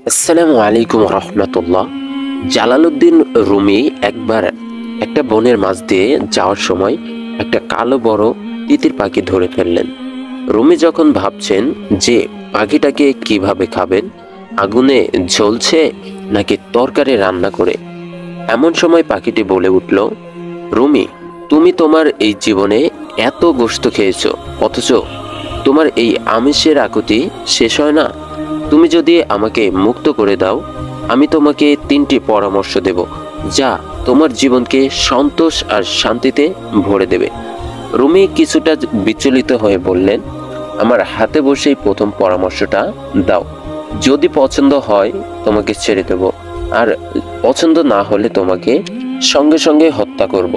আসসালামু আলাইকুম রহমতুল্লাহ। Jalaluddin Rumi একবার একটা বনের মাঝ দিয়ে যাওয়ার সময় একটা কালো বড় তিতির পাখি ধরে ফেললেন। রুমি যখন ভাবছেন যে পাখিটাকে কিভাবে খাবেন, আগুনে ঝলছে নাকি তরকারি রান্না করে, এমন সময় পাখিটি বলে উঠল, রুমি, তুমি তোমার এই জীবনে এত গোশত খেয়েছো, অথচ তোমার এই আমিষের আকুতি শেষ হয় না। তুমি যদি আমাকে মুক্ত করে দাও, আমি তোমাকে 3টি পরামর্শ দেব, যা তোমার জীবনকে সন্তোষ আর শান্তিতে ভরে দেবে। রুমি কিছুটা বিচলিত হয়ে বললেন, আমার হাতে বসেই প্রথম পরামর্শটা দাও। যদি পছন্দ হয় তোমাকে ছেড়ে দেব, আর পছন্দ না হলে তোমাকে সঙ্গে সঙ্গে হত্যা করব।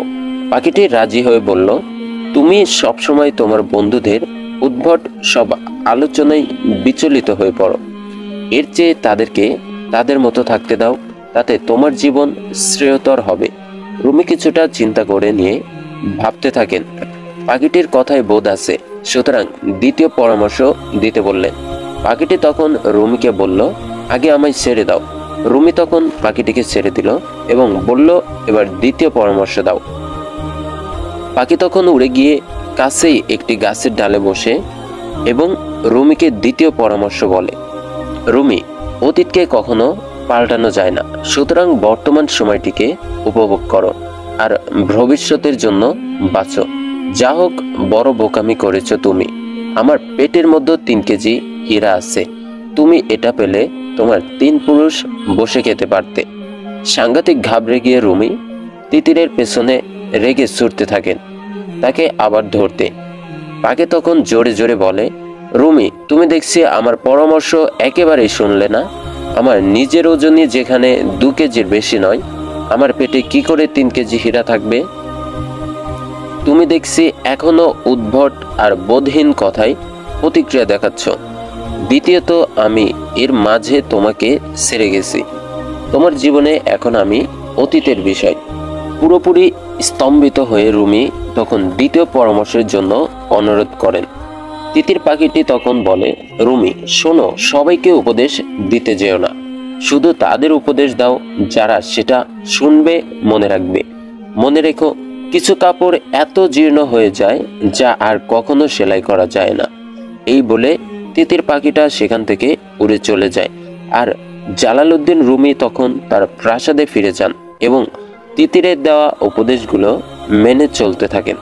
পাখিটি রাজি হয়ে বলল, তুমি সবসময় তোমার বন্ধুদের উদ্ভট সব আলোচনায় বিচলিত হয়ে পড়ো। এর চেয়ে তাদেরকে তাদের মতো থাকতে দাও, তাতে তোমার জীবন শ্রেয়তর হবে। রুমি কিছুটা চিন্তা করে নিয়ে ভাবতে থাকেন, পাখিটির কথায় বোধ আছে, সুতরাং দ্বিতীয় পরামর্শ দিতে বললেন। পাখিটি তখন রুমিকে বলল, আগে আমায় ছেড়ে দাও। রুমি তখন পাখিটিকে ছেড়ে দিল এবং বলল, এবার দ্বিতীয় পরামর্শ দাও। পাখি তখন উড়ে গিয়ে কাছেই একটি গাছের ডালে বসে এবং রুমিকে দ্বিতীয় পরামর্শ বলে, রুমি, অতীতকে কখনো পাল্টানো যায় না, সুতরাং বর্তমান সময়টিকে উপভোগ করো আর ভবিষ্যতের জন্য বাঁচো। যা হোক, বড় বোকামি করেছো তুমি। আমার পেটের মধ্যে 3 কেজি হীরা আছে, তুমি এটা পেলে তোমার 3 পুরুষ বসে খেতে পারতে। সাংঘাতিক ঘাবড়ে গিয়ে রুমি তিতিরের পেছনে রেগে ছুটতে থাকেন, তাকে আবার ধরতে। পাখি তখন জোরে জোরে বলে, রুমি, তুমি দেখছি আমার পরামর্শ একেবারেই শুনলে না। আমার নিজের ওজনই যেখানে 2 কেজির বেশি নয়, আমার পেটে কি করে 3 কেজি হীরা থাকবে? তুমি দেখছি এখনো উদ্ভট আর বোধহীন কথায় প্রতিক্রিয়া দেখাচ্ছ। দ্বিতীয়ত, আমি এর মাঝে তোমাকে ছেড়ে গেছি। তোমার জীবনে এখন আমি অতীতের বিষয়। পুরোপুরি স্তম্ভিত হয়ে রুমি তখন দ্বিতীয় পরামর্শের জন্য অনুরোধ করেন। তিতির পাখিটি তখন বলে, রুমি, শোনো, সবাইকে উপদেশ দিতে যেও না, শুধু তাদের উপদেশ দাও যারা সেটা শুনবে, মনে রাখবে। মনে রেখো, কিছু কাপড় এত জীর্ণ হয়ে যায় যা আর কখনো সেলাই করা যায় না। এই বলে তিতির পাখিটা সেখান থেকে উড়ে চলে যায়, আর জালালউদ্দিন রুমি তখন তার প্রাসাদে ফিরে যান এবং তিতিরের দেওয়া উপদেশগুলো মেনে চলতে থাকেন।